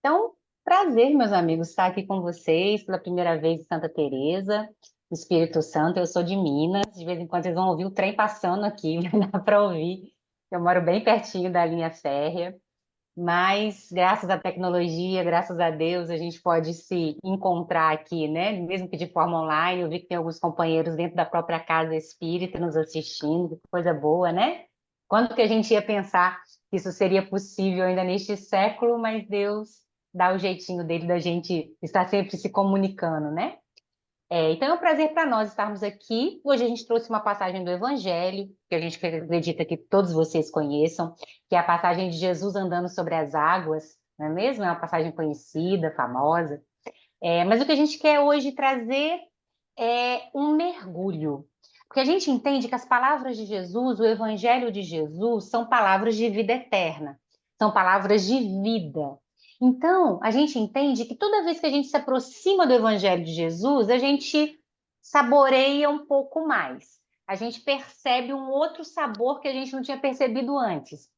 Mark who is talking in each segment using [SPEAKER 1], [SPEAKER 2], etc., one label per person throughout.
[SPEAKER 1] Então, prazer, meus amigos, estar aqui com vocês pela primeira vez em Santa Teresa, no Espírito Santo. Eu sou de Minas, de vez em quando vocês vão ouvir o trem passando aqui, dá para ouvir. Eu moro bem pertinho da linha férrea, mas graças à tecnologia, graças a Deus, a gente pode se encontrar aqui, né? Mesmo que de forma online. Eu vi que tem alguns companheiros dentro da própria casa espírita nos assistindo, que coisa boa, né? Quando que a gente ia pensar que isso seria possível ainda neste século, mas Deus dá o jeitinho dele da gente estar sempre se comunicando, né? Então é um prazer para nós estarmos aqui. Hoje a gente trouxe uma passagem do Evangelho, que a gente acredita que todos vocês conheçam, que é a passagem de Jesus andando sobre as águas, não é mesmo? É uma passagem conhecida, famosa. Mas o que a gente quer hoje trazer é um mergulho. Porque a gente entende que as palavras de Jesus, o Evangelho de Jesus, são palavras de vida eterna, são palavras de vida. Então, a gente entende que toda vez que a gente se aproxima do Evangelho de Jesus, a gente saboreia um pouco mais. A gente percebe um outro sabor que a gente não tinha percebido antes.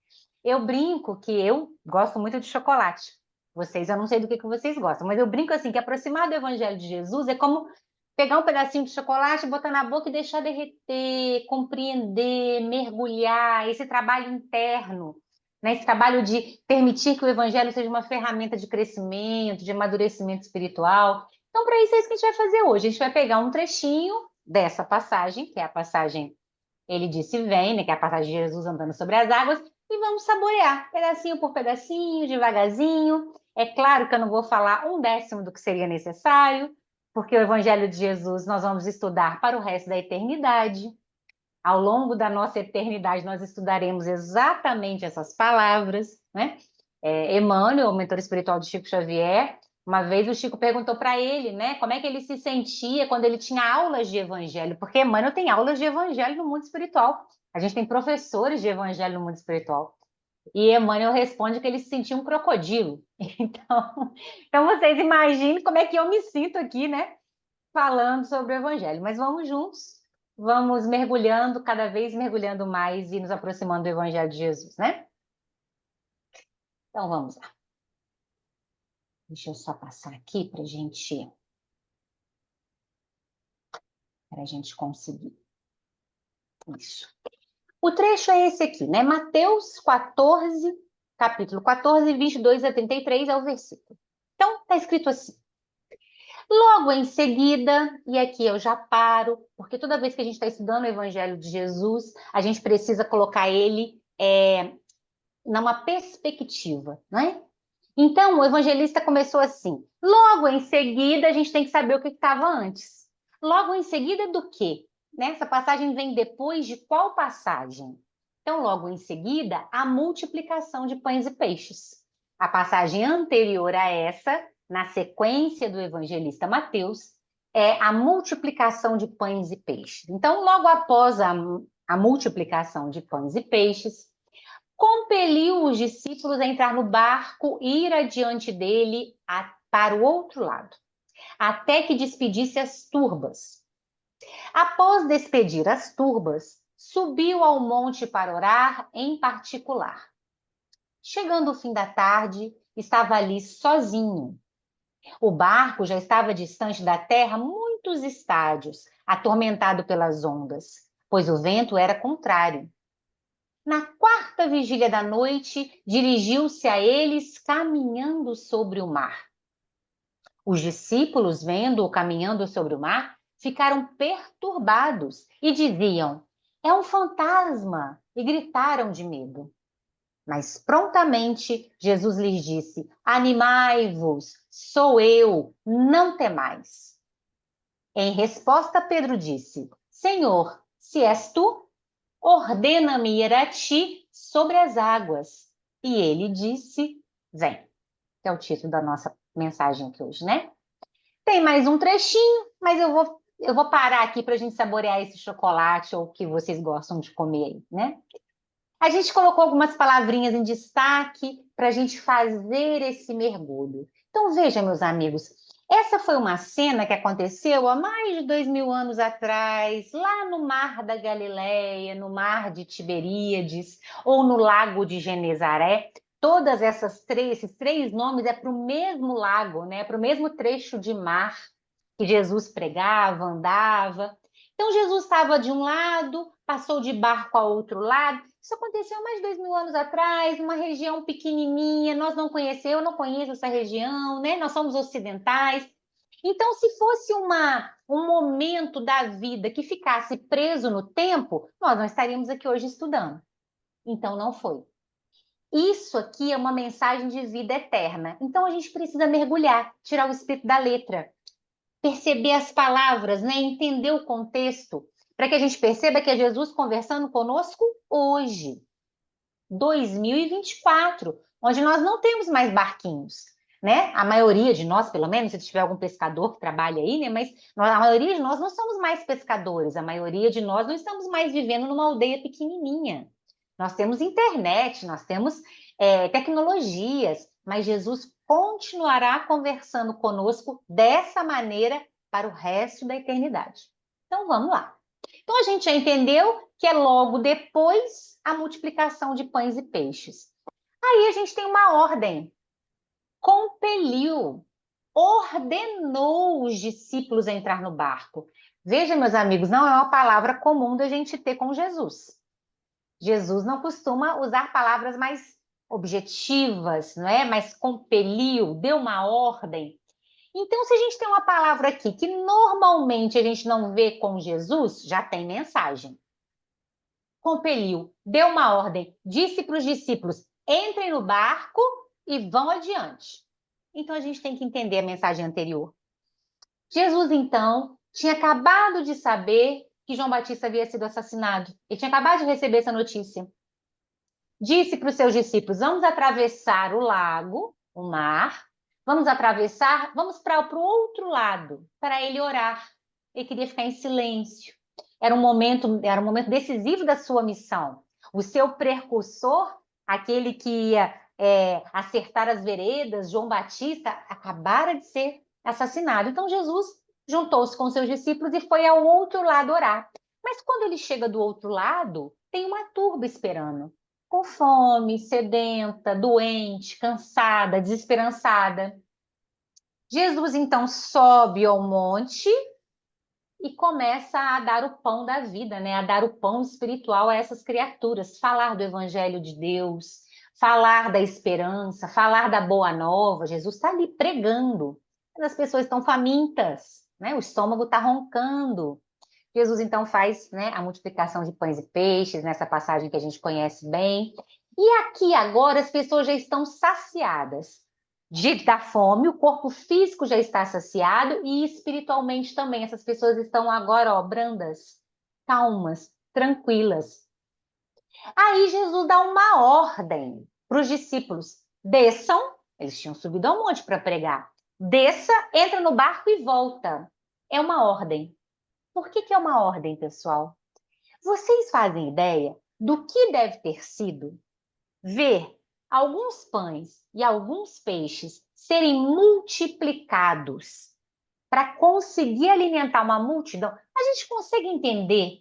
[SPEAKER 1] Eu brinco que eu gosto muito de chocolate. Vocês, eu não sei do que vocês gostam, mas eu brinco assim que aproximar do Evangelho de Jesus é como pegar um pedacinho de chocolate, botar na boca e deixar derreter, compreender, mergulhar, esse trabalho interno, né? Esse trabalho de permitir que o evangelho seja uma ferramenta de crescimento, de amadurecimento espiritual. Então, para isso é isso que a gente vai fazer hoje. A gente vai pegar um trechinho dessa passagem, que é a passagem, ele disse, vem, né? Que é a passagem de Jesus andando sobre as águas, e vamos saborear, pedacinho por pedacinho, devagarzinho. É claro que eu não vou falar um décimo do que seria necessário, porque o Evangelho de Jesus nós vamos estudar para o resto da eternidade. Ao longo da nossa eternidade, nós estudaremos exatamente essas palavras, né? Emmanuel, o mentor espiritual de Chico Xavier, uma vez o Chico perguntou para ele, né, como é que ele se sentia quando ele tinha aulas de evangelho, porque Emmanuel tem aulas de evangelho no mundo espiritual. A gente tem professores de evangelho no mundo espiritual. E Emmanuel responde que ele se sentia um crocodilo. Então vocês imaginem como é que eu me sinto aqui, né? Falando sobre o Evangelho. Mas vamos juntos, vamos mergulhando, cada vez mergulhando mais e nos aproximando do Evangelho de Jesus, né? Então vamos lá. Deixa eu só passar aqui para a gente conseguir. Isso. O trecho é esse aqui, né? Mateus 14, capítulo 14, 22 a 33 é o versículo. Então, está escrito assim. Logo em seguida, e aqui eu já paro, porque toda vez que a gente está estudando o Evangelho de Jesus, a gente precisa colocar ele numa perspectiva, não é? Então, o evangelista começou assim. Logo em seguida, a gente tem que saber o que estava antes. Logo em seguida do quê? Né? Essa passagem vem depois de qual passagem? Então, logo em seguida, a multiplicação de pães e peixes. A passagem anterior a essa, na sequência do evangelista Mateus, é a multiplicação de pães e peixes. Então, logo após a multiplicação de pães e peixes, compeliu os discípulos a entrar no barco e ir adiante dele para o outro lado, até que despedisse as turbas. Após despedir as turbas, subiu ao monte para orar em particular. Chegando o fim da tarde, estava ali sozinho. O barco já estava distante da terra muitos estádios, atormentado pelas ondas, pois o vento era contrário. Na quarta vigília da noite, dirigiu-se a eles caminhando sobre o mar. Os discípulos, vendo-o caminhando sobre o mar, ficaram perturbados e diziam: é um fantasma! E gritaram de medo. Mas prontamente Jesus lhes disse: animai-vos, sou eu, não temais. Em resposta, Pedro disse: Senhor, se és tu, ordena-me ir a ti sobre as águas. E ele disse, vem. Que é o título da nossa mensagem aqui hoje, né? Tem mais um trechinho, mas eu vou parar aqui para a gente saborear esse chocolate ou o que vocês gostam de comer aí, né? A gente colocou algumas palavrinhas em destaque para a gente fazer esse mergulho. Então, veja, meus amigos, essa foi uma cena que aconteceu há mais de 2000 anos atrás, lá no Mar da Galileia, no Mar de Tiberíades ou no Lago de Genezaré. todas esses três nomes é para o mesmo lago, né? Para o mesmo trecho de mar que Jesus pregava, andava. Então, Jesus estava de um lado, passou de barco a outro lado. Isso aconteceu mais de 2000 anos atrás, numa região pequenininha, nós não conhecemos, eu não conheço essa região, né? Nós somos ocidentais. Então, se fosse um momento da vida que ficasse preso no tempo, nós não estaríamos aqui hoje estudando. Então, não foi. Isso aqui é uma mensagem de vida eterna. Então, a gente precisa mergulhar, tirar o espírito da letra, perceber as palavras, né? Entender o contexto, para que a gente perceba que é Jesus conversando conosco hoje, 2024, onde nós não temos mais barquinhos, né? A maioria de nós, pelo menos, se tiver algum pescador que trabalha aí, né? Mas a maioria de nós não somos mais pescadores, a maioria de nós não estamos mais vivendo numa aldeia pequenininha. Nós temos internet, nós temos tecnologias, mas Jesus continuará conversando conosco dessa maneira para o resto da eternidade. Então, vamos lá. Então, a gente já entendeu que é logo depois a multiplicação de pães e peixes. Aí a gente tem uma ordem. Compeliu, ordenou os discípulos a entrar no barco. Veja, meus amigos, não é uma palavra comum da gente ter com Jesus. Jesus não costuma usar palavras mais objetivas, não é? Mas compeliu, deu uma ordem. Então, se a gente tem uma palavra aqui que normalmente a gente não vê com Jesus, já tem mensagem. Compeliu, deu uma ordem, disse para os discípulos: entrem no barco e vão adiante. Então, a gente tem que entender a mensagem anterior. Jesus, então, tinha acabado de saber que João Batista havia sido assassinado. Ele tinha acabado de receber essa notícia. Disse para os seus discípulos: vamos atravessar o lago, o mar, vamos atravessar, vamos para o outro lado, para ele orar. Ele queria ficar em silêncio. Era um momento decisivo da sua missão. O seu precursor, aquele que ia acertar as veredas, João Batista, acabara de ser assassinado. Então Jesus juntou-se com seus discípulos e foi ao outro lado orar. Mas quando ele chega do outro lado, tem uma turba esperando, com fome, sedenta, doente, cansada, desesperançada. Jesus então sobe ao monte e começa a dar o pão da vida, né? A dar o pão espiritual a essas criaturas, falar do evangelho de Deus, falar da esperança, falar da boa nova. Jesus está ali pregando. As pessoas estão famintas, né? O estômago está roncando. Jesus então faz, né, a multiplicação de pães e peixes, nessa passagem que a gente conhece bem. E aqui agora as pessoas já estão saciadas da fome, o corpo físico já está saciado e espiritualmente também. Essas pessoas estão agora, ó, brandas, calmas, tranquilas. Aí Jesus dá uma ordem para os discípulos: desçam, eles tinham subido ao monte para pregar, desça, entra no barco e volta. É uma ordem. Por que é uma ordem, pessoal? Vocês fazem ideia do que deve ter sido ver alguns pães e alguns peixes serem multiplicados para conseguir alimentar uma multidão? A gente consegue entender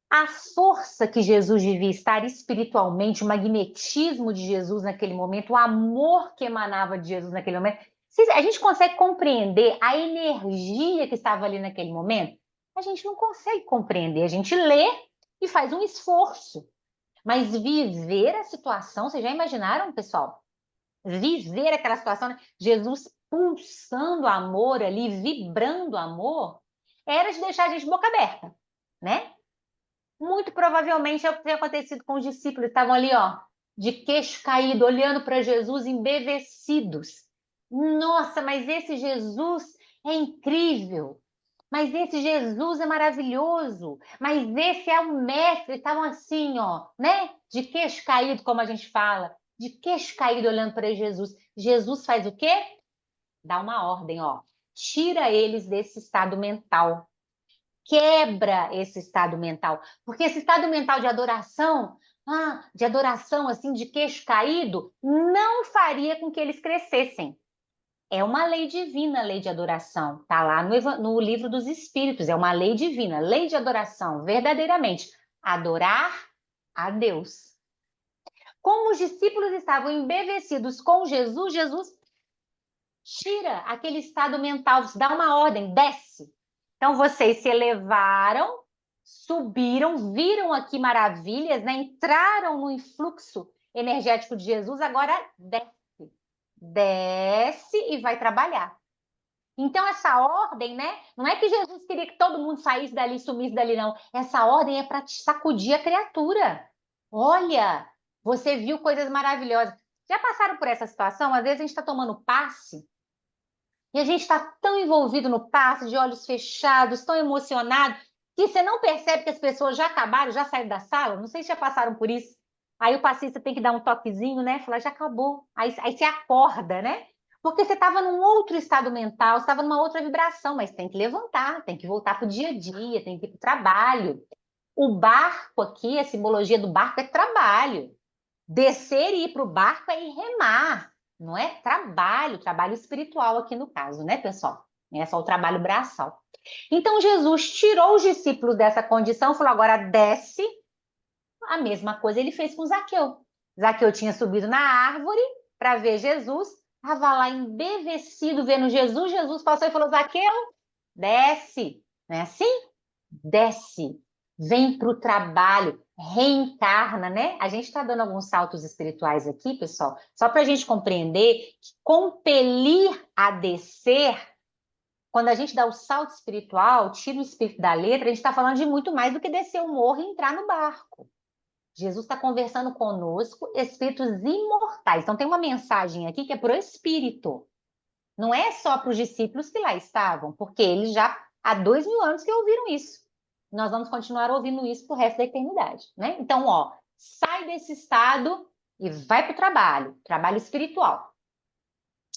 [SPEAKER 1] a força que Jesus devia estar espiritualmente, o magnetismo de Jesus naquele momento, o amor que emanava de Jesus naquele momento? A gente consegue compreender a energia que estava ali naquele momento? A gente não consegue compreender, a gente lê e faz um esforço. Mas viver a situação, vocês já imaginaram, pessoal? Viver aquela situação, né? Jesus pulsando amor ali, vibrando amor, era de deixar a gente boca aberta, né? Muito provavelmente é o que tem acontecido com os discípulos, estavam ali, ó, de queixo caído, olhando para Jesus, embevecidos. Nossa, mas esse Jesus é incrível! Mas esse Jesus é maravilhoso! Mas esse é o mestre! Estavam assim, ó, né? De queixo caído, como a gente fala, de queixo caído olhando para Jesus. Jesus faz o quê? Dá uma ordem, ó. Tira eles desse estado mental. Quebra esse estado mental. Porque esse estado mental de adoração assim, de queixo caído, não faria com que eles crescessem. É uma lei divina, a lei de adoração. Está lá no livro dos Espíritos. É uma lei divina, lei de adoração, verdadeiramente. Adorar a Deus. Como os discípulos estavam embevecidos com Jesus, Jesus tira aquele estado mental, dá uma ordem, desce. Então, vocês se elevaram, subiram, viram aqui maravilhas, né? Entraram no influxo energético de Jesus, agora desce. Desce e vai trabalhar. Então, essa ordem, né? Não é que Jesus queria que todo mundo saísse dali, sumisse dali, não. Essa ordem é para te sacudir a criatura. Olha, você viu coisas maravilhosas. Já passaram por essa situação? Às vezes a gente está tomando passe e a gente está tão envolvido no passe, de olhos fechados, tão emocionado, que você não percebe que as pessoas já acabaram, já saíram da sala. Não sei se já passaram por isso. Aí o passista tem que dar um toquezinho, né? Falar, já acabou. Aí você acorda, né? Porque você estava num outro estado mental, você estava numa outra vibração, mas tem que levantar, tem que voltar para o dia a dia, tem que ir para o trabalho. O barco aqui, a simbologia do barco é trabalho. Descer e ir para o barco é ir remar, não é trabalho, trabalho espiritual aqui no caso, né, pessoal? É só o trabalho braçal. Então, Jesus tirou os discípulos dessa condição, falou, agora desce. A mesma coisa ele fez com Zaqueu. Zaqueu tinha subido na árvore para ver Jesus, estava lá embevecido vendo Jesus. Jesus passou e falou, Zaqueu, desce. Não é assim? Desce, vem para o trabalho, reencarna, né? A gente está dando alguns saltos espirituais aqui, pessoal, só para a gente compreender que compelir a descer, quando a gente dá o salto espiritual, tira o espírito da letra, a gente está falando de muito mais do que descer o morro e entrar no barco. Jesus está conversando conosco, espíritos imortais. Então, tem uma mensagem aqui que é para o espírito. Não é só para os discípulos que lá estavam, porque eles já há 2000 anos que ouviram isso. Nós vamos continuar ouvindo isso pro resto da eternidade, né? Então, ó, sai desse estado e vai para o trabalho espiritual.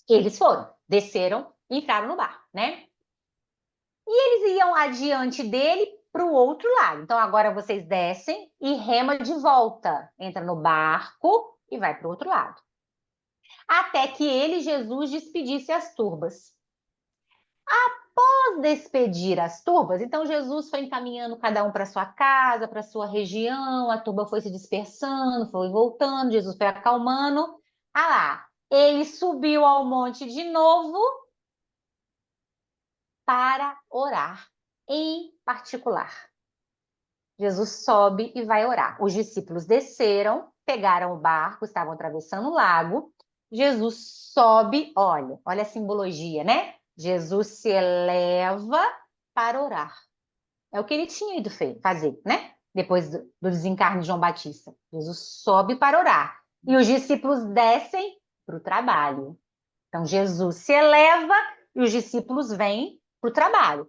[SPEAKER 1] Eles foram, desceram e entraram no barco, né? E eles iam adiante dele para o outro lado. Então, agora vocês descem e rema de volta. Entra no barco e vai para o outro lado. Até que ele, Jesus, despedisse as turbas. Após despedir as turbas, então Jesus foi encaminhando cada um para sua casa, para sua região, a turba foi se dispersando, foi voltando, Jesus foi acalmando. Ah lá, ele subiu ao monte de novo para orar em particular. Jesus sobe e vai orar. Os discípulos desceram, pegaram o barco, estavam atravessando o lago. Jesus sobe, olha a simbologia, né? Jesus se eleva para orar. É o que ele tinha ido fazer, né? Depois do desencarne de João Batista. Jesus sobe para orar. E os discípulos descem para o trabalho. Então, Jesus se eleva e os discípulos vêm para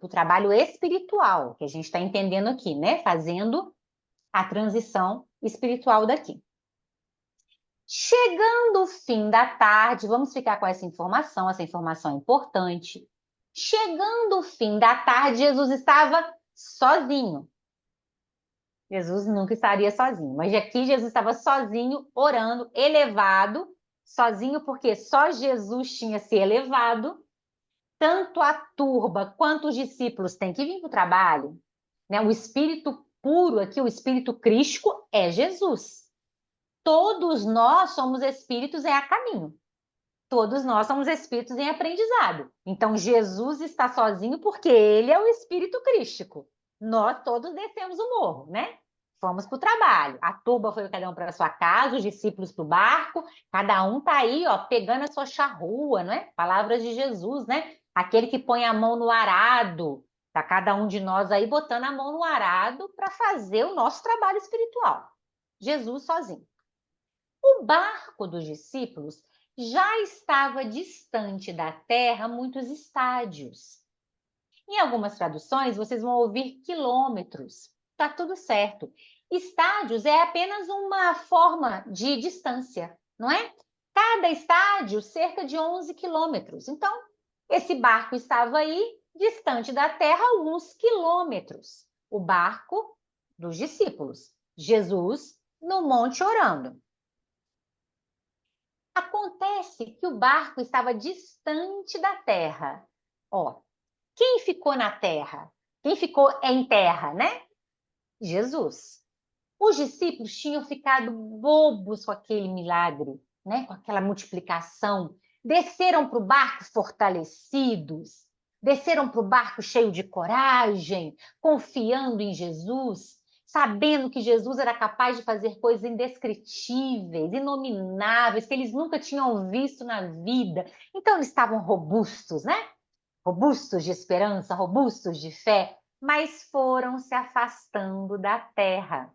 [SPEAKER 1] o trabalho espiritual, que a gente está entendendo aqui, né? Fazendo a transição espiritual daqui. Chegando o fim da tarde, vamos ficar com essa informação é importante. Chegando o fim da tarde, Jesus estava sozinho. Jesus nunca estaria sozinho, mas aqui Jesus estava sozinho, orando, elevado, sozinho porque só Jesus tinha se elevado. Tanto a turba quanto os discípulos têm que vir para o trabalho, né? O espírito puro aqui, o espírito crístico é Jesus. Todos nós somos espíritos a caminho. Todos nós somos espíritos em aprendizado. Então, Jesus está sozinho porque ele é o espírito crístico. Nós todos descemos o morro, né? Fomos para o trabalho. A turba foi cada um para a sua casa, os discípulos para o barco. Cada um está aí, ó, pegando a sua charrua, né? Palavras de Jesus, né? Aquele que põe a mão no arado. Está cada um de nós aí botando a mão no arado para fazer o nosso trabalho espiritual. Jesus sozinho. O barco dos discípulos já estava distante da terra muitos estádios. Em algumas traduções, vocês vão ouvir quilômetros. Tá tudo certo. Estádios é apenas uma forma de distância, não é? Cada estádio, cerca de 11 quilômetros. Então, esse barco estava aí, distante da terra, alguns quilômetros. O barco dos discípulos. Jesus no monte orando. Acontece que o barco estava distante da terra. Ó, quem ficou na terra? Quem ficou em terra, né? Jesus. Os discípulos tinham ficado bobos com aquele milagre, né? Com aquela multiplicação. Desceram para o barco fortalecidos, desceram para o barco cheio de coragem, confiando em Jesus, sabendo que Jesus era capaz de fazer coisas indescritíveis, inomináveis, que eles nunca tinham visto na vida. Então, eles estavam robustos, né? Robustos de esperança, robustos de fé, mas foram se afastando da terra.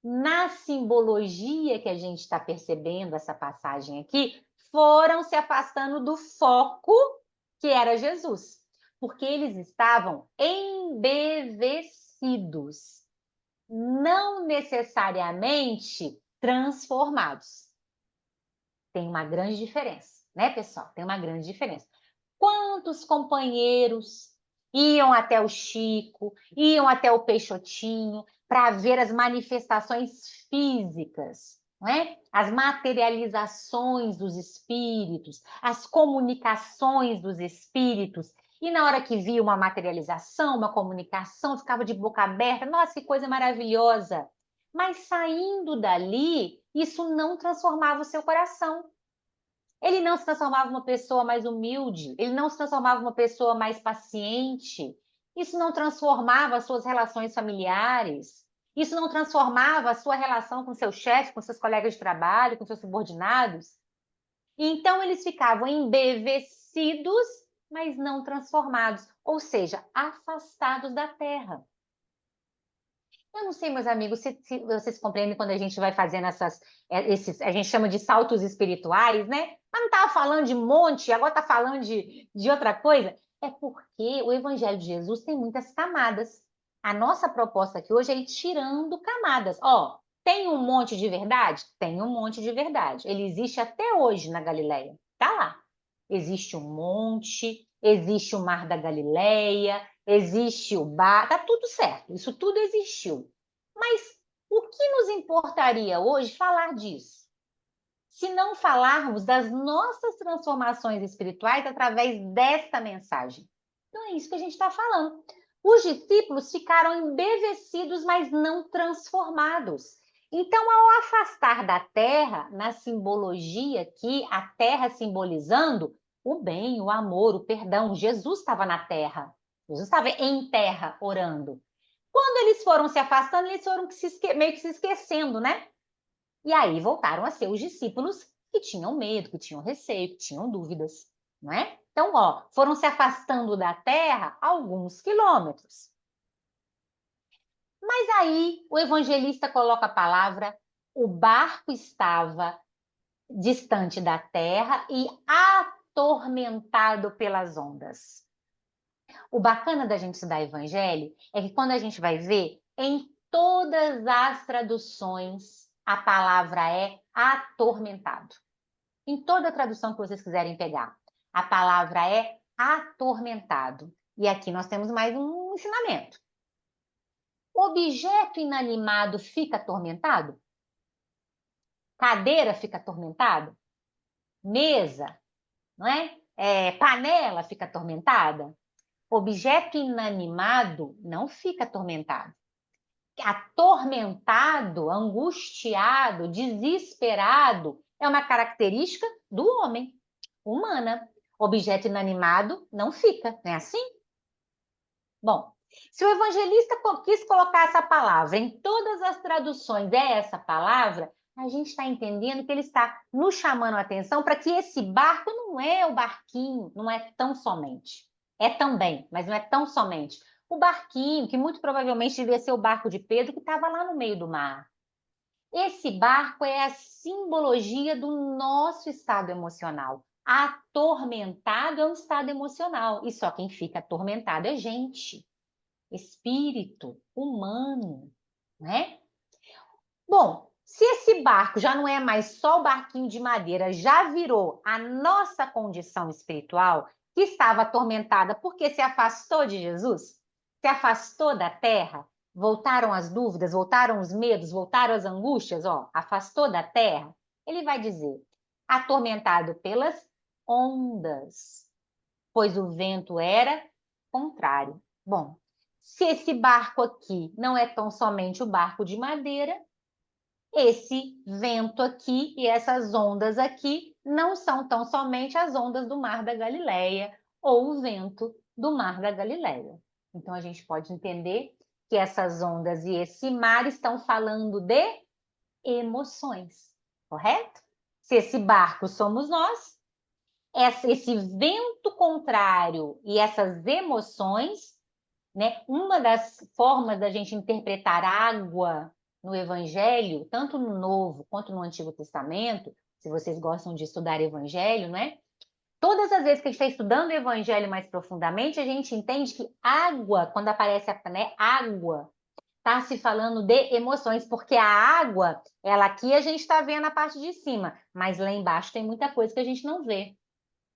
[SPEAKER 1] Na simbologia que a gente está percebendo, essa passagem aqui, foram se afastando do foco que era Jesus, porque eles estavam embevecidos, não necessariamente transformados. Tem uma grande diferença, né, pessoal? Tem uma grande diferença. Quantos companheiros iam até o Chico, iam até o Peixotinho para ver as manifestações físicas, não é? As materializações dos espíritos, as comunicações dos espíritos. E na hora que via uma materialização, uma comunicação, ficava de boca aberta. Nossa, que coisa maravilhosa! Mas saindo dali, isso não transformava o seu coração. Ele não se transformava uma pessoa mais humilde, ele não se transformava uma pessoa mais paciente. Isso não transformava as suas relações familiares. Isso não transformava a sua relação com seu chefe, com seus colegas de trabalho, com seus subordinados. Então eles ficavam embevecidos, mas não transformados, ou seja, afastados da terra. Eu não sei, meus amigos, se vocês compreendem quando a gente vai fazendo a gente chama de saltos espirituais, né? Mas não estava falando de monte, agora está falando de outra coisa. É porque o Evangelho de Jesus tem muitas camadas. A nossa proposta aqui hoje é ir tirando camadas. Ó, tem um monte de verdade? Tem um monte de verdade. Ele existe até hoje na Galileia. Tá lá. Existe um monte, existe o Mar da Galileia, existe o bar, tá tudo certo, isso tudo existiu. Mas o que nos importaria hoje falar disso? Se não falarmos das nossas transformações espirituais através desta mensagem. Então é isso que a gente está falando. Os discípulos ficaram embevecidos, mas não transformados. Então, ao afastar da terra, na simbologia aqui, a terra simbolizando o bem, o amor, o perdão, Jesus estava na terra. Jesus estava em terra orando. Quando eles foram se afastando, eles foram meio que se esquecendo, né? E aí voltaram a ser os discípulos que tinham medo, que tinham receio, que tinham dúvidas, não é? Então, ó, foram se afastando da terra alguns quilômetros. Mas aí o evangelista coloca a palavra: o barco estava distante da terra e atormentado pelas ondas. O bacana da gente estudar evangelho é que quando a gente vai ver, em todas as traduções, a palavra é atormentado. Em toda tradução que vocês quiserem pegar, a palavra é atormentado. E aqui nós temos mais um ensinamento. Objeto inanimado fica atormentado? Cadeira fica atormentada? Mesa, não é? Panela fica atormentada? Objeto inanimado não fica atormentado. Atormentado, angustiado, desesperado é uma característica do homem, humana. Objeto inanimado não fica, não é assim? Bom, se o evangelista quis colocar essa palavra em todas as traduções, é essa palavra, a gente está entendendo que ele está nos chamando a atenção para que esse barco não é o barquinho, não é tão somente. É também, mas não é tão somente. O barquinho, que muito provavelmente devia ser o barco de Pedro, que estava lá no meio do mar. Esse barco é a simbologia do nosso estado emocional. Atormentado é um estado emocional, e só quem fica atormentado é gente, espírito humano, né? Bom, se esse barco já não é mais só o barquinho de madeira, já virou a nossa condição espiritual, que estava atormentada porque se afastou de Jesus, se afastou da terra, voltaram as dúvidas, voltaram os medos, voltaram as angústias, ó, afastou da terra, ele vai dizer, atormentado pelas ondas, pois o vento era contrário. Bom, se esse barco aqui não é tão somente o barco de madeira, esse vento aqui e essas ondas aqui não são tão somente as ondas do Mar da Galileia ou o vento do Mar da Galileia. Então, a gente pode entender que essas ondas e esse mar estão falando de emoções, correto? Se esse barco somos nós, esse vento contrário e essas emoções, né? Uma das formas da gente interpretar água no Evangelho, tanto no Novo quanto no Antigo Testamento, se vocês gostam de estudar Evangelho, né? Todas as vezes que a gente está estudando o Evangelho mais profundamente, a gente entende que água, quando aparece né, água, está se falando de emoções, porque a água, ela aqui a gente está vendo a parte de cima, mas lá embaixo tem muita coisa que a gente não vê.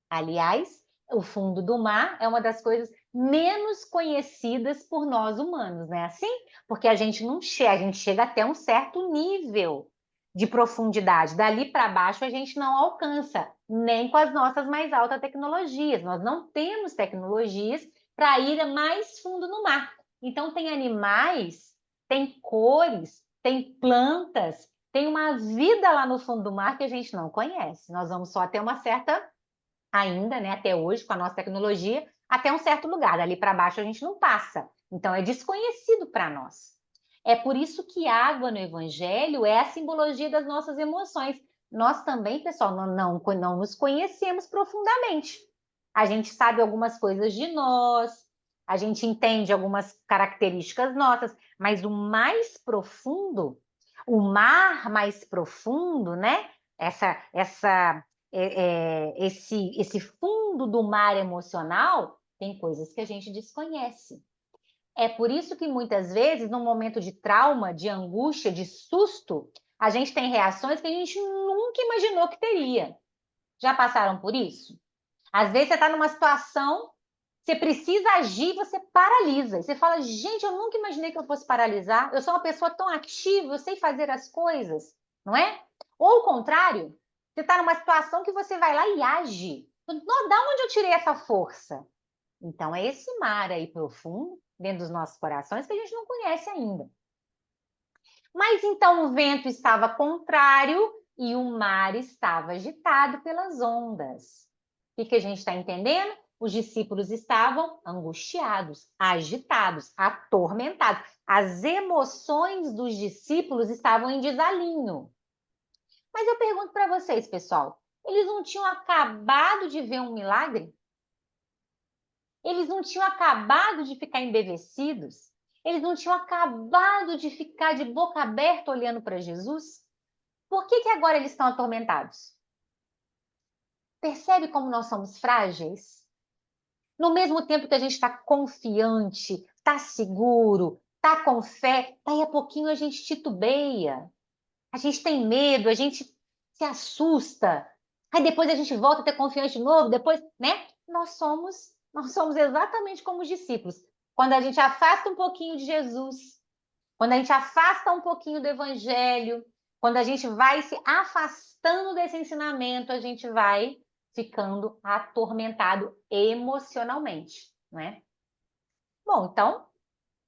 [SPEAKER 1] Aliás, o fundo do mar é uma das coisas menos conhecidas por nós humanos, não é assim? Porque a gente não chega, a gente chega até um certo nível de profundidade. Dali para baixo a gente não alcança, nem com as nossas mais altas tecnologias. Nós não temos tecnologias para ir mais fundo no mar. Então tem animais, tem cores, tem plantas, tem uma vida lá no fundo do mar que a gente não conhece. Nós vamos só ter uma certa ainda, né, até hoje, com a nossa tecnologia, até um certo lugar. Dali para baixo a gente não passa. Então, é desconhecido para nós. É por isso que água no Evangelho é a simbologia das nossas emoções. Nós também, pessoal, não nos conhecemos profundamente. A gente sabe algumas coisas de nós, a gente entende algumas características nossas, mas o mais profundo, o mar mais profundo, né? Esse fundo do mar emocional, tem coisas que a gente desconhece. É por isso que muitas vezes, num momento de trauma, de angústia, de susto, a gente tem reações que a gente nunca imaginou que teria. Já passaram por isso? Às vezes você está numa situação, você precisa agir, você paralisa. E você fala, gente, eu nunca imaginei que eu fosse paralisar. Eu sou uma pessoa tão ativa, eu sei fazer as coisas, não é? Ou o contrário, você está numa situação que você vai lá e age. Da onde eu tirei essa força? Então, é esse mar aí profundo, dentro dos nossos corações, que a gente não conhece ainda. Mas então o vento estava contrário e o mar estava agitado pelas ondas. O que a gente está entendendo? Os discípulos estavam angustiados, agitados, atormentados. As emoções dos discípulos estavam em desalinho. Mas eu pergunto para vocês, pessoal, eles não tinham acabado de ver um milagre? Eles não tinham acabado de ficar embevecidos? Eles não tinham acabado de ficar de boca aberta olhando para Jesus? Por que agora eles estão atormentados? Percebe como nós somos frágeis? No mesmo tempo que a gente está confiante, está seguro, está com fé, daí a pouquinho a gente titubeia, a gente tem medo, a gente se assusta, aí depois a gente volta a ter confiança de novo, depois, né? Nós somos exatamente como os discípulos. Quando a gente afasta um pouquinho de Jesus, quando a gente afasta um pouquinho do Evangelho, quando a gente vai se afastando desse ensinamento, a gente vai ficando atormentado emocionalmente, não é? Bom, então,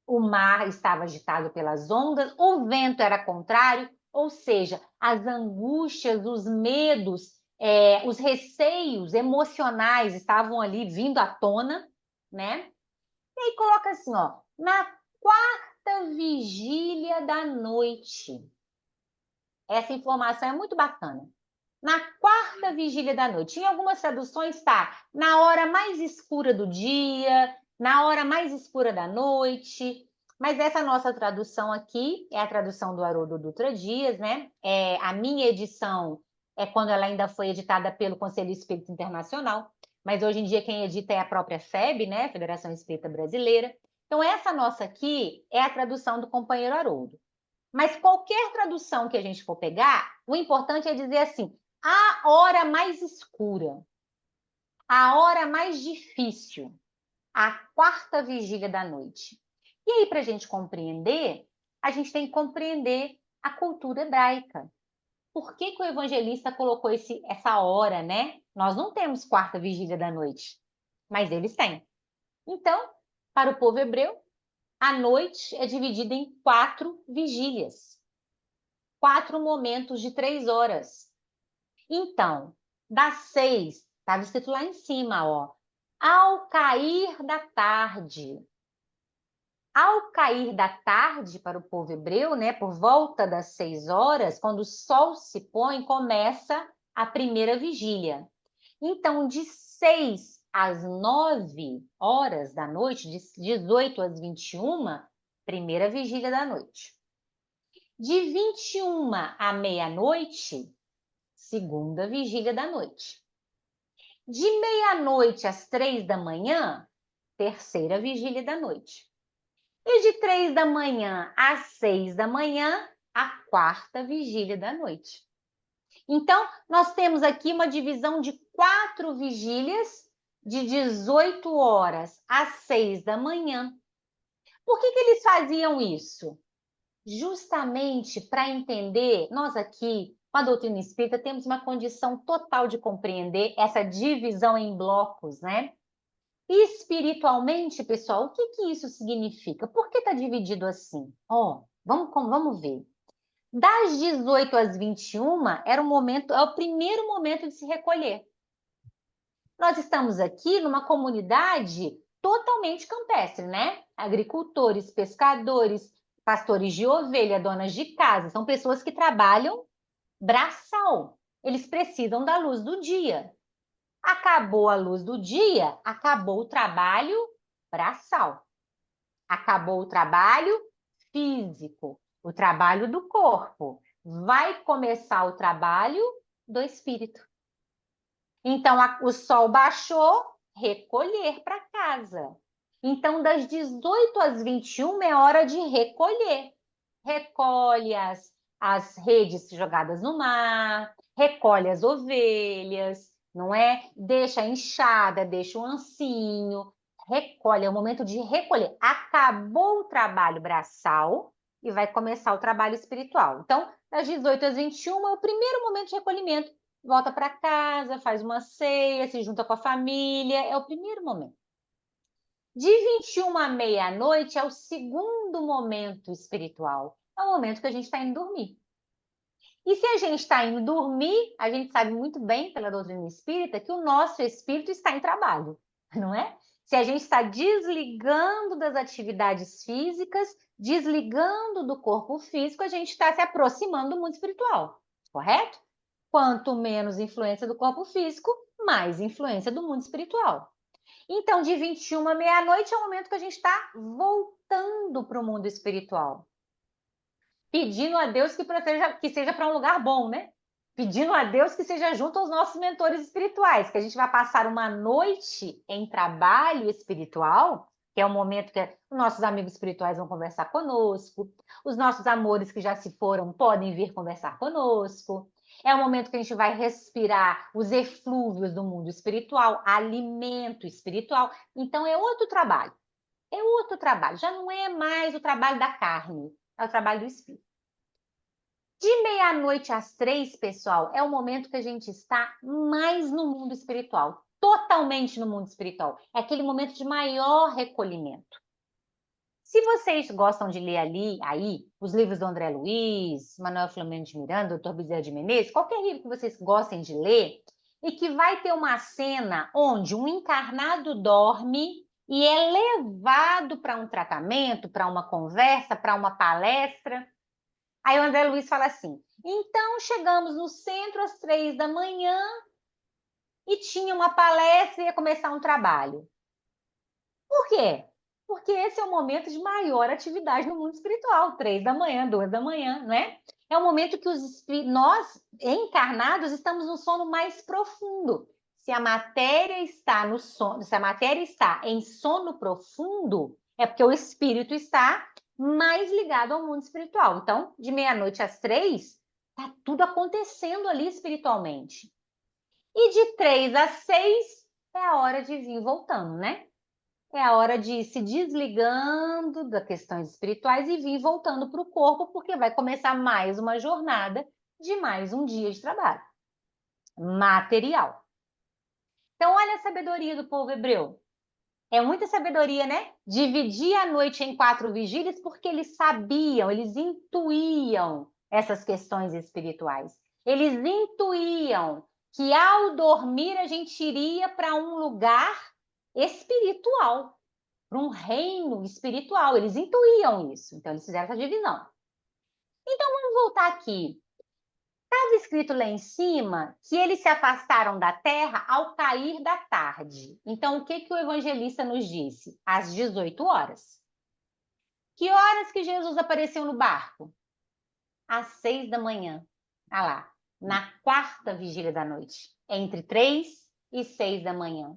[SPEAKER 1] o mar estava agitado pelas ondas, o vento era contrário, ou seja, as angústias, os medos, os receios emocionais estavam ali vindo à tona, né? E aí coloca assim, ó, na quarta vigília da noite. Essa informação é muito bacana. Na quarta vigília da noite. Em algumas traduções está na hora mais escura do dia, na hora mais escura da noite. Mas essa nossa tradução aqui é a tradução do Haroldo Dutra Dias, né? A minha edição é quando ela ainda foi editada pelo Conselho Espírita Internacional, mas hoje em dia quem edita é a própria FEB, né? Federação Espírita Brasileira. Então, essa nossa aqui é a tradução do companheiro Haroldo. Mas qualquer tradução que a gente for pegar, o importante é dizer assim, a hora mais escura, a hora mais difícil, a quarta vigília da noite. E aí, para a gente compreender, a gente tem que compreender a cultura hebraica. Por que o evangelista colocou essa hora, né? Nós não temos quarta vigília da noite, mas eles têm. Então, para o povo hebreu, a noite é dividida em 4 vigílias, 4 momentos de 3 horas. Então, das 6, estava escrito lá em cima, ó, ao cair da tarde. Ao cair da tarde para o povo hebreu, né, por volta das 6 horas, quando o sol se põe, começa a primeira vigília. Então, de 6 às 9 horas da noite, de 18 às 21, primeira vigília da noite. De 21 à meia-noite, segunda vigília da noite. De meia-noite às 3 da manhã, terceira vigília da noite. E de 3 da manhã às 6 da manhã, a quarta vigília da noite. Então, nós temos aqui uma divisão de 4 vigílias, de 18 horas às 6 da manhã. Por que eles faziam isso? Justamente para entender, nós aqui, com a doutrina espírita, temos uma condição total de compreender essa divisão em blocos, né? Espiritualmente, pessoal, o que isso significa? Por que está dividido assim? Vamos ver. Das 18 às 21 é o primeiro momento de se recolher. Nós estamos aqui numa comunidade totalmente campestre, né? Agricultores, pescadores, pastores de ovelha, donas de casa, são pessoas que trabalham braçal. Eles precisam da luz do dia. Acabou a luz do dia, acabou o trabalho braçal. Acabou o trabalho físico, o trabalho do corpo. Vai começar o trabalho do espírito. Então, o sol baixou, recolher para casa. Então, das 18 às 21 é hora de recolher. Recolhe as redes jogadas no mar, recolhe as ovelhas, não é? Deixa a enxada, deixa o ancinho, recolhe, é o momento de recolher. Acabou o trabalho braçal e vai começar o trabalho espiritual. Então, das 18 às 21 é o primeiro momento de recolhimento. Volta para casa, faz uma ceia, se junta com a família, é o primeiro momento. De 21 à meia-noite é o segundo momento espiritual. É o momento que a gente está indo dormir. E se a gente está indo dormir, a gente sabe muito bem, pela doutrina espírita, que o nosso espírito está em trabalho, não é? Se a gente está desligando das atividades físicas, desligando do corpo físico, a gente está se aproximando do mundo espiritual, correto? Quanto menos influência do corpo físico, mais influência do mundo espiritual. Então, de 21 à meia-noite é o momento que a gente está voltando para o mundo espiritual. Pedindo a Deus que seja para um lugar bom, né? Pedindo a Deus que seja junto aos nossos mentores espirituais, que a gente vai passar uma noite em trabalho espiritual, que é o momento que os nossos amigos espirituais vão conversar conosco, os nossos amores que já se foram podem vir conversar conosco. É o momento que a gente vai respirar os eflúvios do mundo espiritual, alimento espiritual. Então, é outro trabalho. É outro trabalho. Já não é mais o trabalho da carne, é o trabalho do espírito. De meia-noite às 3, pessoal, é o momento que a gente está mais no mundo espiritual. Totalmente no mundo espiritual. É aquele momento de maior recolhimento. Se vocês gostam de ler aí, os livros do André Luiz, Manuel Filomeno de Miranda, Dr. Bezerra de Menezes, qualquer livro que vocês gostem de ler, e que vai ter uma cena onde um encarnado dorme e é levado para um tratamento, para uma conversa, para uma palestra. Aí o André Luiz fala assim, então chegamos no centro às 3 da manhã e tinha uma palestra e ia começar um trabalho. Por quê? Porque esse é o momento de maior atividade no mundo espiritual, 3 da manhã, 2 da manhã, né? É o momento que nós, encarnados, estamos no sono mais profundo. Se a matéria está no sono, se a matéria está em sono profundo, é porque o espírito está mais ligado ao mundo espiritual. Então, de meia-noite às 3, está tudo acontecendo ali espiritualmente. E de 3 às 6 é a hora de vir voltando, né? É a hora de ir se desligando das questões espirituais e vir voltando para o corpo, porque vai começar mais uma jornada de mais um dia de trabalho material. Então, olha a sabedoria do povo hebreu. É muita sabedoria, né? Dividir a noite em 4 vigílias porque eles sabiam, eles intuíam essas questões espirituais. Eles intuíam que ao dormir a gente iria para um lugar espiritual, para um reino espiritual. Eles intuíam isso, então eles fizeram essa divisão. Então vamos voltar aqui. Estava escrito lá em cima que eles se afastaram da terra ao cair da tarde. Então, o que que o evangelista nos disse? Às 18 horas. Que horas que Jesus apareceu no barco? Às 6 da manhã. Ah lá, na quarta vigília da noite, entre 3 e 6 da manhã.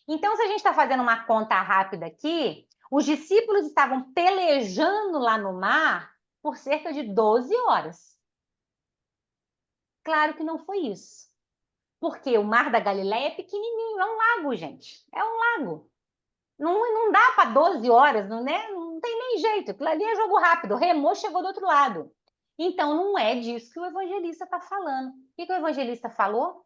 [SPEAKER 1] Então, se a gente está fazendo uma conta rápida aqui, os discípulos estavam pelejando lá no mar por cerca de 12 horas. Claro que não foi isso. Porque o Mar da Galileia é pequenininho, é um lago, gente. É um lago. Não dá para 12 horas, não, né? Não tem nem jeito. Aquilo ali é jogo rápido. Remou, chegou do outro lado. Então, não é disso que o evangelista está falando. O que o evangelista falou?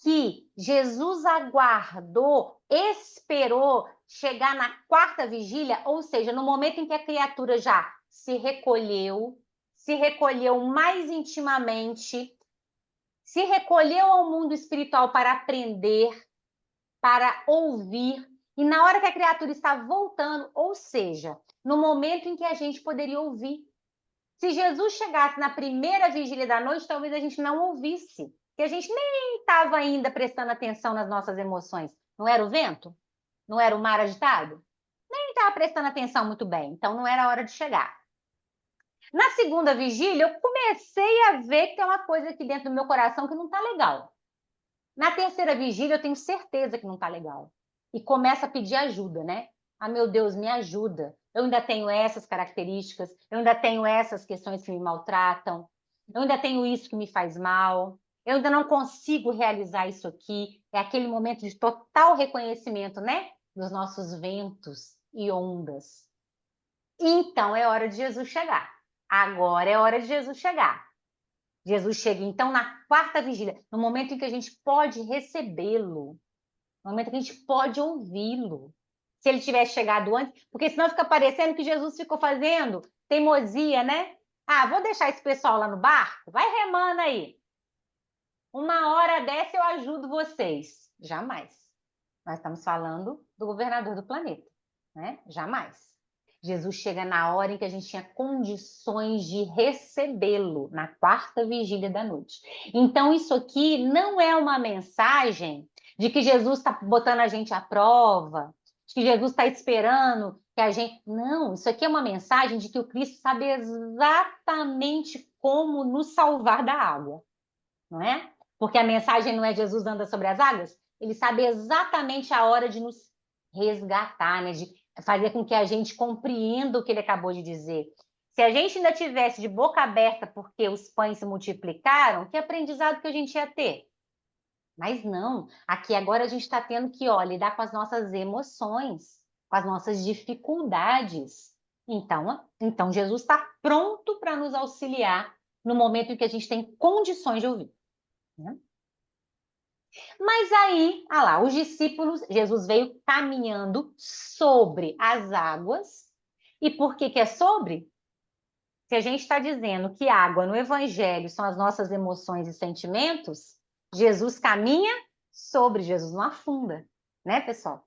[SPEAKER 1] Que Jesus aguardou, esperou chegar na quarta vigília, ou seja, no momento em que a criatura já se recolheu mais intimamente, se recolheu ao mundo espiritual para aprender, para ouvir, e na hora que a criatura está voltando, ou seja, no momento em que a gente poderia ouvir. Se Jesus chegasse na primeira vigília da noite, talvez a gente não ouvisse, porque a gente nem estava ainda prestando atenção nas nossas emoções. Não era o vento? Não era o mar agitado? Nem estava prestando atenção muito bem, então não era a hora de chegar. Na segunda vigília, eu comecei a ver que tem uma coisa aqui dentro do meu coração que não está legal. Na terceira vigília, eu tenho certeza que não está legal. E começa a pedir ajuda, né? Ah, meu Deus, me ajuda. Eu ainda tenho essas características, eu ainda tenho essas questões que me maltratam, eu ainda tenho isso que me faz mal, eu ainda não consigo realizar isso aqui. É aquele momento de total reconhecimento, né? Dos nossos ventos e ondas. Então é hora de Jesus chegar. Agora é hora de Jesus chegar. Jesus chega, então, na quarta vigília, no momento em que a gente pode recebê-lo, no momento em que a gente pode ouvi-lo. Se ele tivesse chegado antes, porque senão fica parecendo que Jesus ficou fazendo teimosia, né? Ah, vou deixar esse pessoal lá no barco, vai remando aí. Uma hora dessa eu ajudo vocês. Jamais. Nós estamos falando do governador do planeta, né? Jamais. Jesus chega na hora em que a gente tinha condições de recebê-lo, na quarta vigília da noite. Então, isso aqui não é uma mensagem de que Jesus está botando a gente à prova, de que Jesus está esperando que a gente. Não, isso aqui é uma mensagem de que o Cristo sabe exatamente como nos salvar da água, não é? Porque a mensagem não é Jesus anda sobre as águas? Ele sabe exatamente a hora de nos resgatar, né? De fazer com que a gente compreenda o que ele acabou de dizer. Se a gente ainda tivesse de boca aberta porque os pães se multiplicaram, que aprendizado que a gente ia ter? Mas não, aqui agora a gente está tendo que, ó, lidar com as nossas emoções, com as nossas dificuldades. Então Jesus está pronto para nos auxiliar no momento em que a gente tem condições de ouvir, né? Mas aí, ah lá, os discípulos, Jesus veio caminhando sobre as águas. E por que que é sobre? Se a gente está dizendo que água no Evangelho são as nossas emoções e sentimentos, Jesus caminha sobre, Jesus não afunda, né, pessoal?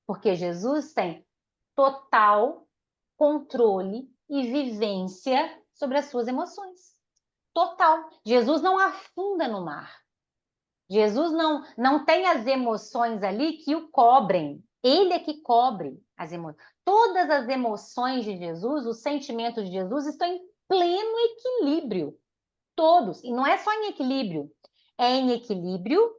[SPEAKER 1] Porque Jesus tem total controle e vivência sobre as suas emoções. Total. Jesus não afunda no mar. Jesus não tem as emoções ali que o cobrem. Ele é que cobre as emoções. Todas as emoções de Jesus, os sentimentos de Jesus estão em pleno equilíbrio. Todos. E não é só em equilíbrio. É em equilíbrio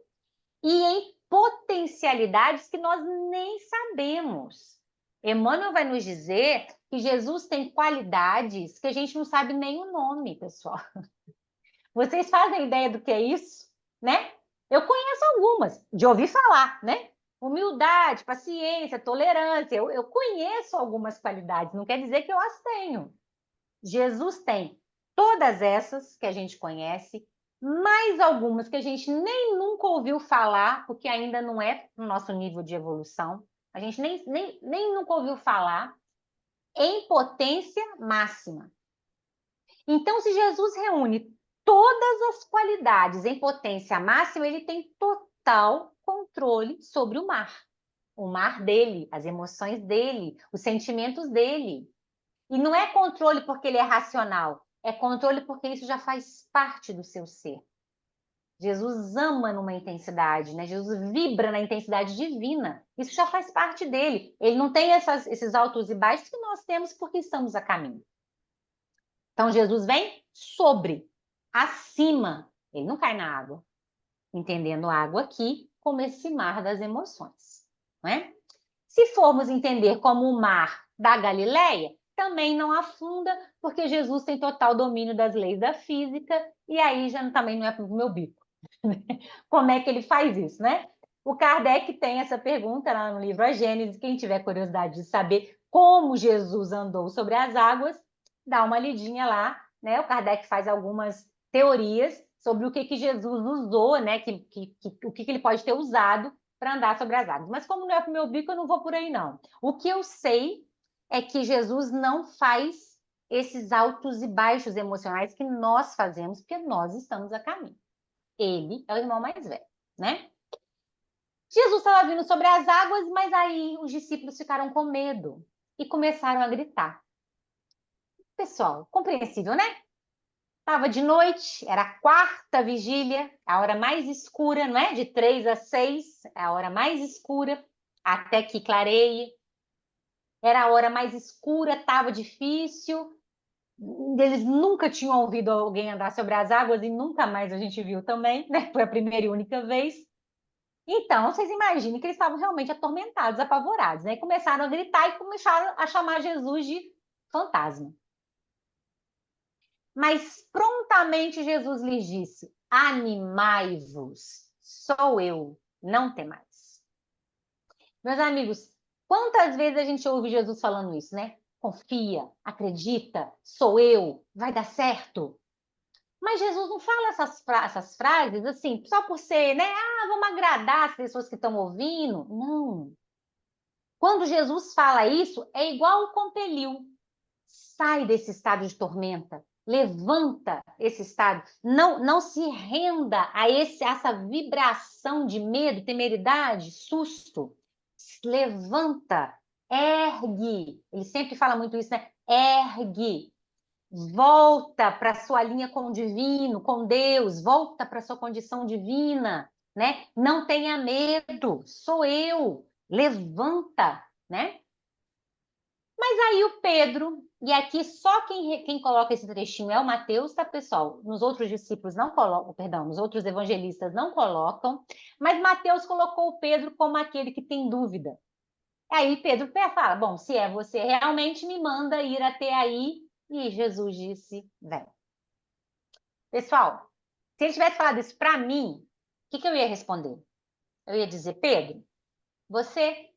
[SPEAKER 1] e em potencialidades que nós nem sabemos. Emmanuel vai nos dizer que Jesus tem qualidades que a gente não sabe nem o nome, pessoal. Vocês fazem ideia do que é isso, né? Eu conheço algumas, de ouvir falar, né? Humildade, paciência, tolerância. Eu conheço algumas qualidades, não quer dizer que eu as tenho. Jesus tem todas essas que a gente conhece, mais algumas que a gente nem nunca ouviu falar, porque ainda não é no nosso nível de evolução. A gente nem nunca ouviu falar em potência máxima. Então, se Jesus reúne todas as qualidades em potência máxima, ele tem total controle sobre o mar dele, as emoções dele, os sentimentos dele. E não é controle porque ele é racional, é controle porque isso já faz parte do seu ser. Jesus ama numa intensidade, né? Jesus vibra na intensidade divina. Isso já faz parte dele. Ele não tem esses altos e baixos que nós temos porque estamos a caminho. Então, Jesus vem sobre, acima. Ele não cai na água. Entendendo a água aqui como esse mar das emoções, não é? Se formos entender como o mar da Galileia, também não afunda, porque Jesus tem total domínio das leis da física, e aí já também não é para o meu bico. Como é que ele faz isso, né? O Kardec tem essa pergunta lá no livro A Gênese. Quem tiver curiosidade de saber como Jesus andou sobre as águas, dá uma lidinha lá, né? O Kardec faz algumas teorias sobre o que Jesus usou, né? O que ele pode ter usado para andar sobre as águas. Mas como não é para o meu bico, eu não vou por aí, não. O que eu sei é que Jesus não faz esses altos e baixos emocionais que nós fazemos, porque nós estamos a caminho. Ele é o irmão mais velho, né? Jesus estava vindo sobre as águas, mas aí os discípulos ficaram com medo e começaram a gritar. Pessoal, compreensível, né? Estava de noite, era a quarta vigília, a hora mais escura, não é? De 3 às 6, é a hora mais escura, até que clareie. Era a hora mais escura, estava difícil. Eles nunca tinham ouvido alguém andar sobre as águas e nunca mais a gente viu também, né? Foi a primeira e única vez. Então, vocês imaginem que eles estavam realmente atormentados, apavorados, né? E começaram a gritar e começaram a chamar Jesus de fantasma. Mas prontamente Jesus lhes disse: animai-vos, sou eu, não temais. Meus amigos, quantas vezes a gente ouve Jesus falando isso, né? Confia, acredita, sou eu, vai dar certo. Mas Jesus não fala essas frases assim, só por ser, né? Ah, vamos agradar as pessoas que estão ouvindo. Não. Quando Jesus fala isso, é igual o compeliu. Sai desse estado de tormenta, levanta esse estado, não se renda a essa vibração de medo, temeridade, susto. Levanta, ergue. Ele sempre fala muito isso, né? Ergue. Volta para a sua linha com o divino, com Deus, volta para a sua condição divina, né? Não tenha medo, sou eu. Levanta, né? Mas aí o Pedro, e aqui só quem coloca esse trechinho é o Mateus, tá, pessoal? Nos outros discípulos não colocam, perdão, nos outros evangelistas não colocam, mas Mateus colocou o Pedro como aquele que tem dúvida. Aí Pedro fala, bom, se é você, realmente me manda ir até aí. E Jesus disse, vem. Pessoal, se ele tivesse falado isso para mim, o que eu ia responder? Eu ia dizer, você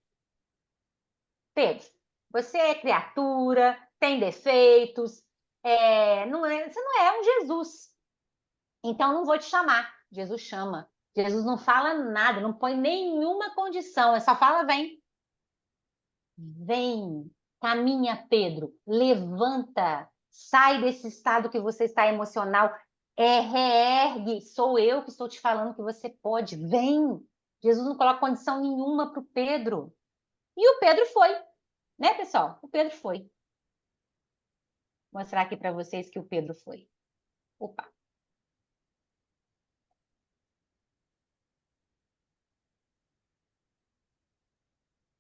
[SPEAKER 1] Pedro, você é criatura, tem defeitos, você não é um Jesus. Então, não vou te chamar. Jesus chama. Jesus não fala nada, não põe nenhuma condição, só fala, vem. Vem, caminha, Pedro, levanta, sai desse estado que você está emocional, reergue, sou eu que estou te falando que você pode, vem. Jesus não coloca condição nenhuma para o Pedro. E o Pedro foi. Né, pessoal? O Pedro foi. Vou mostrar aqui para vocês que o Pedro foi. Opa.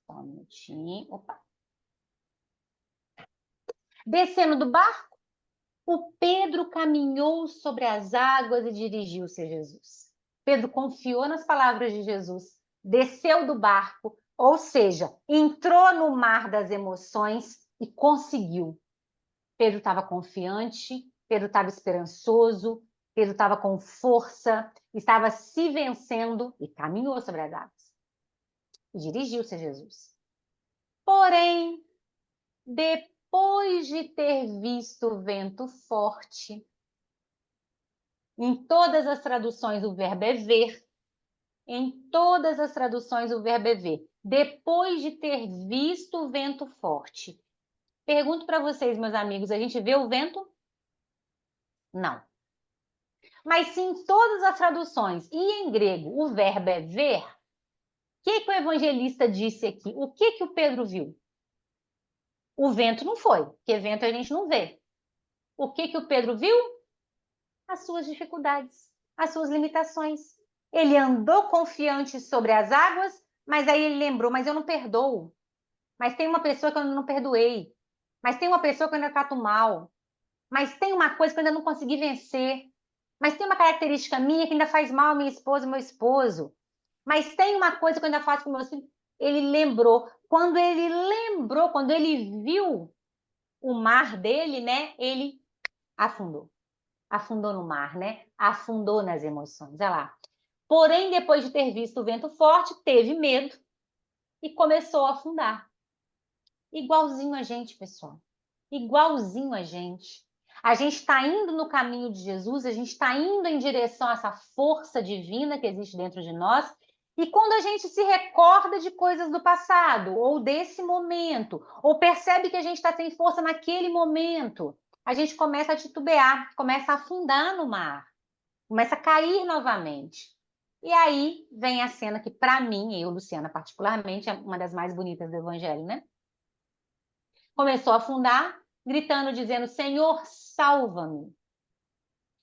[SPEAKER 1] Só um minutinho. Opa. Descendo do barco, o Pedro caminhou sobre as águas e dirigiu-se a Jesus. Pedro confiou nas palavras de Jesus, desceu do barco, ou seja, entrou no mar das emoções e conseguiu. Pedro estava confiante, Pedro estava esperançoso, Pedro estava com força, estava se vencendo e caminhou sobre as águas. E dirigiu-se a Jesus. Porém, depois de ter visto o vento forte, em todas as traduções o verbo é ver, em todas as traduções o verbo é ver. depois de ter visto o vento forte. Pergunto para vocês, meus amigos, a gente vê o vento? Não. Mas sim, em todas as traduções, e em grego, o verbo é ver. O que o evangelista disse aqui? O que o Pedro viu? O vento não foi, porque vento a gente não vê. O que o Pedro viu? As suas dificuldades, as suas limitações. Ele andou confiante sobre as águas, mas aí ele lembrou, mas eu não perdoo. Mas tem uma pessoa que eu não perdoei. Mas tem uma pessoa que eu ainda trato mal. Mas tem uma coisa que eu ainda não consegui vencer. Mas tem uma característica minha que ainda faz mal a minha esposa e meu esposo. Mas tem uma coisa que eu ainda faço com meus filhos. Ele lembrou. Quando ele lembrou, quando ele viu o mar dele, né? Ele afundou. Afundou no mar, né? Afundou nas emoções. Olha lá. Porém, depois de ter visto o vento forte, teve medo e começou a afundar. Igualzinho a gente, pessoal. Igualzinho a gente. A gente está indo no caminho de Jesus, a gente está indo em direção a essa força divina que existe dentro de nós. E quando a gente se recorda de coisas do passado, ou desse momento, ou percebe que a gente está sem força naquele momento, a gente começa a titubear, começa a afundar no mar, começa a cair novamente. E aí vem a cena que, para mim, eu, Luciana, particularmente, é uma das mais bonitas do Evangelho, né? Começou a afundar, gritando, dizendo: Senhor, salva-me.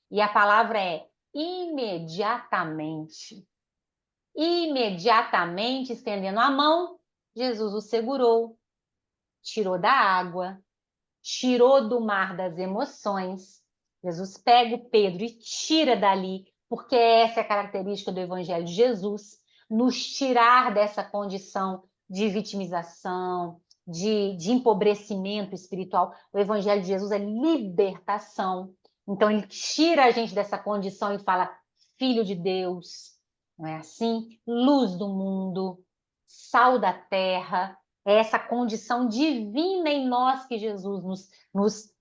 [SPEAKER 1] E a palavra é imediatamente. Imediatamente, estendendo a mão, Jesus o segurou, tirou da água, tirou do mar das emoções. Jesus pega o Pedro e tira dali, porque essa é a característica do Evangelho de Jesus, nos tirar dessa condição de vitimização, de empobrecimento espiritual. O Evangelho de Jesus é libertação. Então, ele tira a gente dessa condição e fala: Filho de Deus, não é assim? Luz do mundo, sal da terra, é essa condição divina em nós que Jesus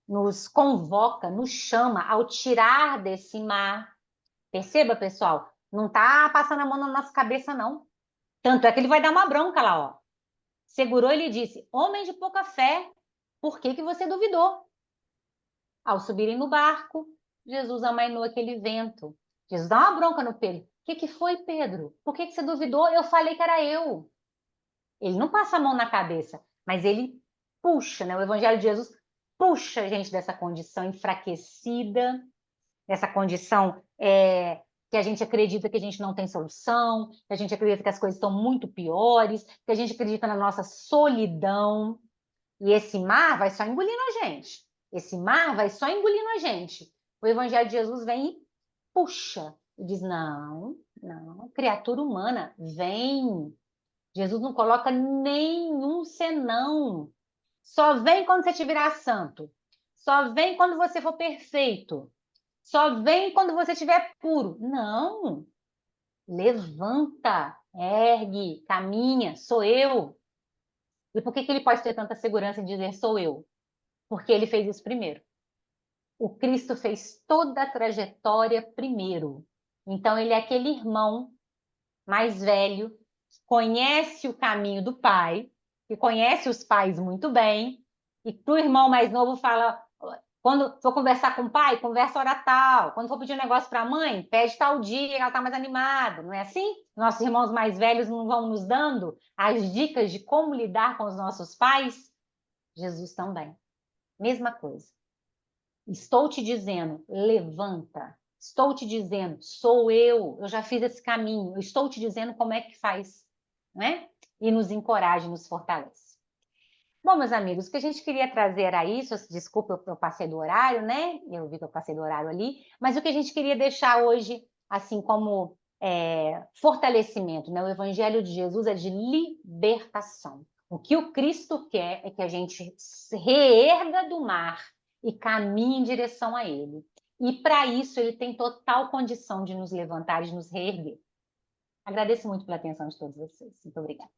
[SPEAKER 1] nos convoca, nos chama ao tirar desse mar. Perceba, pessoal, não está passando a mão na nossa cabeça, não. Tanto é que ele vai dar uma bronca lá, ó. Segurou e lhe disse: Homem de pouca fé, por que você duvidou? Ao subirem no barco, Jesus amainou aquele vento. Jesus dá uma bronca no Pedro. O que foi, Pedro? Por que você duvidou? Eu falei que era eu. Ele não passa a mão na cabeça, mas ele puxa, né? O Evangelho de Jesus puxa a gente dessa condição enfraquecida, dessa condição que a gente acredita que a gente não tem solução, que a gente acredita que as coisas estão muito piores, que a gente acredita na nossa solidão. E esse mar vai só engolindo a gente. Esse mar vai só engolindo a gente. O Evangelho de Jesus vem e puxa e diz: não, não, criatura humana, vem. Jesus não coloca nenhum senão. Só vem quando você te virar santo. Só vem quando você for perfeito. Só vem quando você estiver puro. Não. Levanta, ergue, caminha, sou eu. E por que ele pode ter tanta segurança em dizer sou eu? Porque ele fez isso primeiro. O Cristo fez toda a trajetória primeiro. Então, ele é aquele irmão mais velho, conhece o caminho do pai, que conhece os pais muito bem, e para o irmão mais novo fala: quando for conversar com o pai, conversa hora tal. Quando for pedir um negócio para a mãe, pede tal dia, ela está mais animada. Não é assim? Nossos irmãos mais velhos não vão nos dando as dicas de como lidar com os nossos pais? Jesus também. Mesma coisa. Estou te dizendo, levanta. Estou te dizendo, sou eu já fiz esse caminho. Eu estou te dizendo como é que faz, né? E nos encoraja, nos fortalece. Bom, meus amigos, o que a gente queria trazer era isso. Desculpa, eu passei do horário, né? Eu vi que eu passei do horário ali. Mas o que a gente queria deixar hoje, assim como fortalecimento, né? O Evangelho de Jesus é de libertação. O que o Cristo quer é que a gente se reerga do mar e caminhe em direção a Ele. E para isso Ele tem total condição de nos levantar, de nos reerguer. Agradeço muito pela atenção de todos vocês. Muito obrigada.